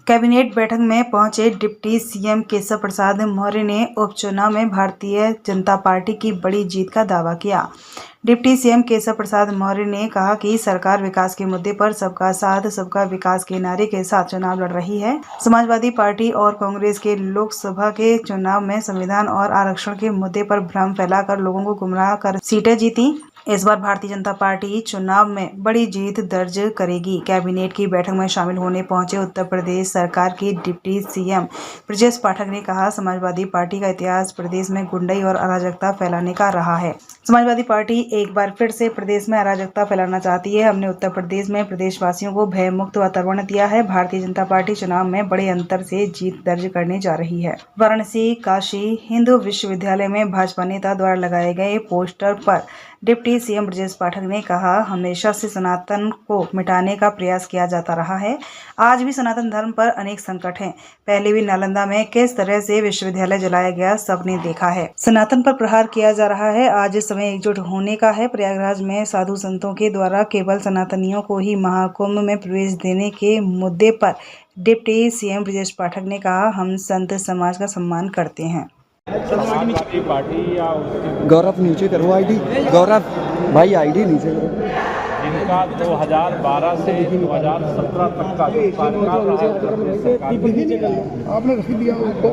Cabinet बैठक में पहुंचे डिप्टी सीएम केशव प्रसाद मौर्य ने उपचुनाव में भारतीय जनता पार्टी की बड़ी जीत का दावा किया। डिप्टी सीएम केशव प्रसाद मौर्य ने कहा कि सरकार विकास के मुद्दे पर सबका साथ सबका विकास के नारे के साथ चुनाव लड़ रही है। समाजवादी पार्टी और कांग्रेस के लोकसभा के चुनाव में संविधान और आरक्षण के मुद्दे पर भ्रम फैलाकर लोगों को गुमराह कर सीटें जीती। इस बार भारतीय जनता पार्टी चुनाव में बड़ी जीत दर्ज करेगी। कैबिनेट की बैठक में शामिल होने पहुंचे उत्तर प्रदेश सरकार के डिप्टी सीएम ब्रजेश पाठक ने कहा, समाजवादी पार्टी का इतिहास प्रदेश में गुंडाई और अराजकता फैलाने का रहा है। समाजवादी पार्टी एक बार फिर से प्रदेश में अराजकता फैलाना चाहती है। हमने उत्तर प्रदेश में प्रदेशवासियों को भय मुक्त वातावरण दिया है। भारतीय जनता पार्टी चुनाव में बड़े अंतर से जीत दर्ज करने जा रही है। वाराणसी काशी हिंदू विश्वविद्यालय में भाजपा नेता द्वारा लगाए गए पोस्टर पर डिप्टी सीएम ब्रजेश पाठक ने कहा, हमेशा से सनातन को मिटाने का प्रयास किया जाता रहा है। आज भी सनातन धर्म पर अनेक संकट हैं। पहले भी नालंदा में किस तरह से विश्वविद्यालय जलाया गया सबने देखा है। सनातन पर प्रहार किया जा रहा है। आज समय एकजुट होने का है। प्रयागराज में साधु संतों के द्वारा केवल सनातनियों को ही महाकुंभ में प्रवेश देने के मुद्दे पर डिप्टी सीएम ब्रजेश पाठक ने कहा, हम संत समाज का सम्मान करते हैं। समाजवादी पार्टी या गौरव नीचे करो आईडी, गौरव भाई आईडी नीचे करो। जिनका 2012 से 2017 तक का जो कार्यकाल रहा है उत्तर प्रदेश सरकार आपने रख दिया उसको,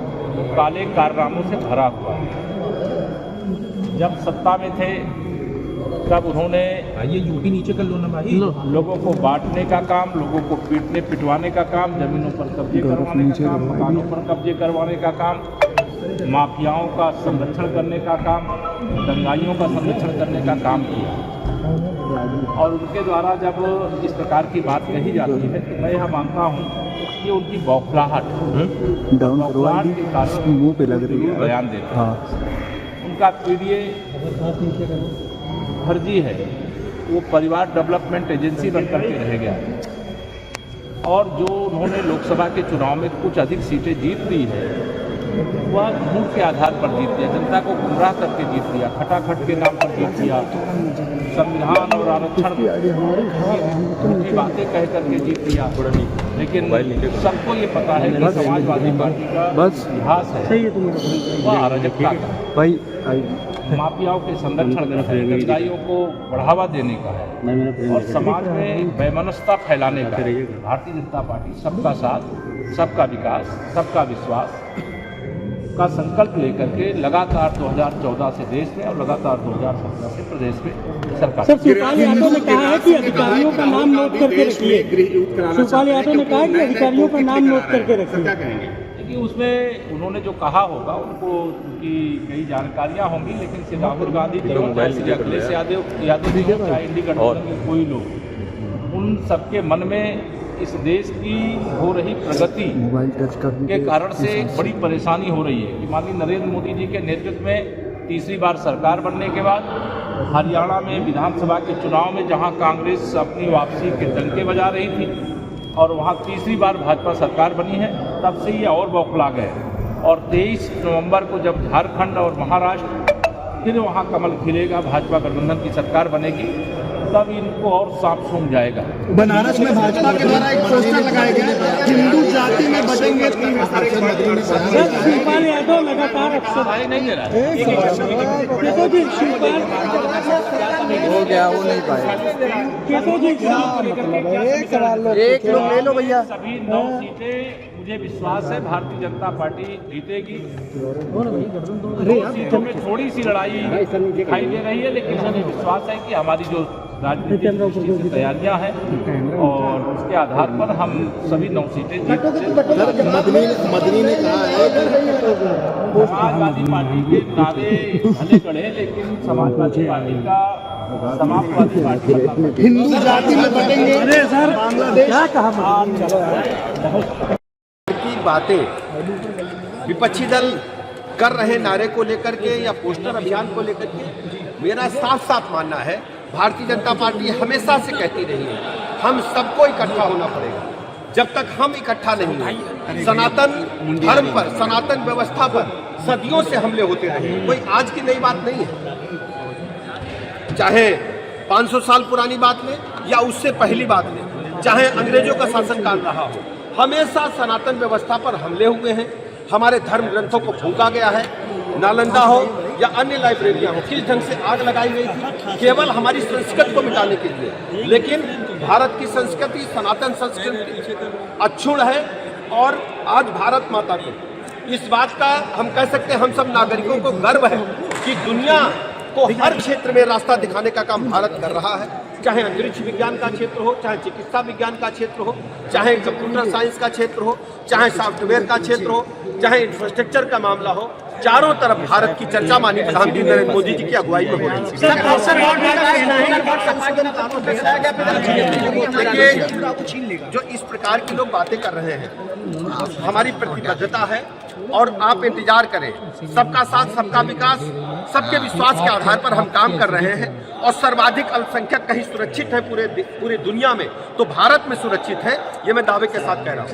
काले कारनामों से भरा हुआ है। जब सत्ता में थे तब उन्होंने ये यूपी नीचे कर लो ना भाई, लोगों को बांटने का काम, लोगों को पीटने पिटवाने का काम, जमीनों पर कब्जे करवाने का काम, मकानों पर कब्जे करवाने का काम, माफियाओं का संरक्षण करने का काम, दंगाइयों का संरक्षण करने का काम किया। और उनके द्वारा जब इस प्रकार की बात कही जाती है तो मैं यह मानता हूँ कि उनकी बौखलाहट के कारण मुंह पे लग रही है बयान देते हैं। उनका पीडीए फर्जी है, वो परिवार डेवलपमेंट एजेंसी बनकर के रह गया। और जो उन्होंने लोकसभा के चुनाव में कुछ अधिक सीटें जीत ली है वह झूठ के आधार पर जीत लिया, जनता को गुमराह करके जीत लिया, खटाखट के नाम पर जीत लिया, संविधान और आरक्षण की बातें कह करके जीत लिया। लेकिन सबको ये पता है कि समाजवादी पार्टी का इतिहास है वह अराजकता का, माफियाओं के संरक्षण का है, दंगाइयों को बढ़ावा देने का है और समाज में वैमनस्यता फैलाने का है। भारतीय जनता पार्टी सबका साथ सबका विकास सबका विश्वास का संकल्प लेकर के लगातार 2014 से देश में और लगातार 2017 से प्रदेश में सरकार। शिवपाल यादव ने कहा है कि अधिकारियों का नाम नोट करके रखिए। शिवपाल यादव ने कहा कि अधिकारियों का नाम नोट करके रखिए। क्या कहेंगे? देखिए उसमें उन्होंने जो कहा होगा उनको उनकी कई जानकारियां होंगी, लेकिन श्री राहुल गांधी जी हो चाहे श्री अखिलेश यादव जी हो चाहे इंडी गठबंधन के कोई लोग, उन सबके मन में इस देश की हो रही प्रगति के कारण से एक बड़ी परेशानी हो रही है कि माननीय नरेंद्र मोदी जी के नेतृत्व में तीसरी बार सरकार बनने के बाद हरियाणा में विधानसभा के चुनाव में जहां कांग्रेस अपनी वापसी के डंके बजा रही थी और वहां तीसरी बार भाजपा सरकार बनी है, तब से ये और बौखला गए। और 23 नवंबर को जब झारखंड और महाराष्ट्र फिर वहां कमल खिलेगा, भाजपा गठबंधन की सरकार बनेगी, तब इनको और सांप सूंघ जाएगा। बनारस में भाजपा के द्वारा एक पोस्टर लगाया गया, हिंदू जाति में बचेंगे। शिवपाल यादव लगातार अक्सर नहीं दे रहा है। हो गया, वो नहीं पाए। एक लोग ले लो भैया। सभी 9 सीटें मुझे विश्वास है भारतीय जनता पार्टी जीतेगी। 2 सीटों में थोड़ी सी लड़ाई दिखाई दे रही है, लेकिन मुझे विश्वास है कि हमारी जो राजनीतिक तैयारियां हैं और उसके आधार पर हम सभी 9 सीटें जीतेंगे। मदनी ने कहा है कि समाजवादी पार्टी के नारे भले गढ़े, लेकिन समाजवादी पार्टी का समाजवादी पार्टी हिंदू जाति में बटेंगे। क्या कहा की बातें विपक्षी दल कर रहे नारे को लेकर के या पोस्टर अभियान को लेकर के मेरा साफ साफ मानना है, भारतीय जनता पार्टी हमेशा से कहती रही है हम सबको इकट्ठा होना पड़ेगा। जब तक हम इकट्ठा नहीं होंगे, सनातन धर्म पर, सनातन व्यवस्था पर सदियों से हमले होते रहे, कोई आज की नई बात नहीं है। चाहे 500 साल पुरानी बात में या उससे पहली बात में, चाहे अंग्रेजों का शासनकाल रहा हो, हमेशा सनातन व्यवस्था पर हमले हुए हैं। हमारे धर्म ग्रंथों को फूंका गया है। नालंदा हो या अन्य लाइब्रेरियां हो, किस ढंग से आग लगाई गई थी केवल हमारी संस्कृति को मिटाने के लिए। लेकिन भारत की संस्कृति, सनातन संस्कृति अक्षुण्ण है और आज भारत माता को इस बात का हम कह सकते हैं, हम सब नागरिकों को गर्व है कि दुनिया को हर क्षेत्र में रास्ता दिखाने का काम भारत कर रहा है। चाहे अंतरिक्ष विज्ञान का क्षेत्र हो, चाहे चिकित्सा विज्ञान का क्षेत्र हो, चाहे कंप्यूटर साइंस का क्षेत्र हो, चाहे सॉफ्टवेयर का क्षेत्र हो, चाहे इंफ्रास्ट्रक्चर का मामला हो, चारों तरफ भारत की चर्चा माननीय प्रधानमंत्री नरेंद्र मोदी जी की अगुवाई में हो रही है। देखिए, जो इस प्रकार की लोग बातें कर रहे हैं, हमारी प्रतिबद्धता है और आप इंतजार करें। सबका साथ, सबका विकास, सबके विश्वास के आधार पर हम काम कर रहे हैं और सर्वाधिक अल्पसंख्यक कहीं सुरक्षित है पूरे दुनिया में, तो भारत में सुरक्षित है, ये मैं दावे के साथ कह रहा हूँ।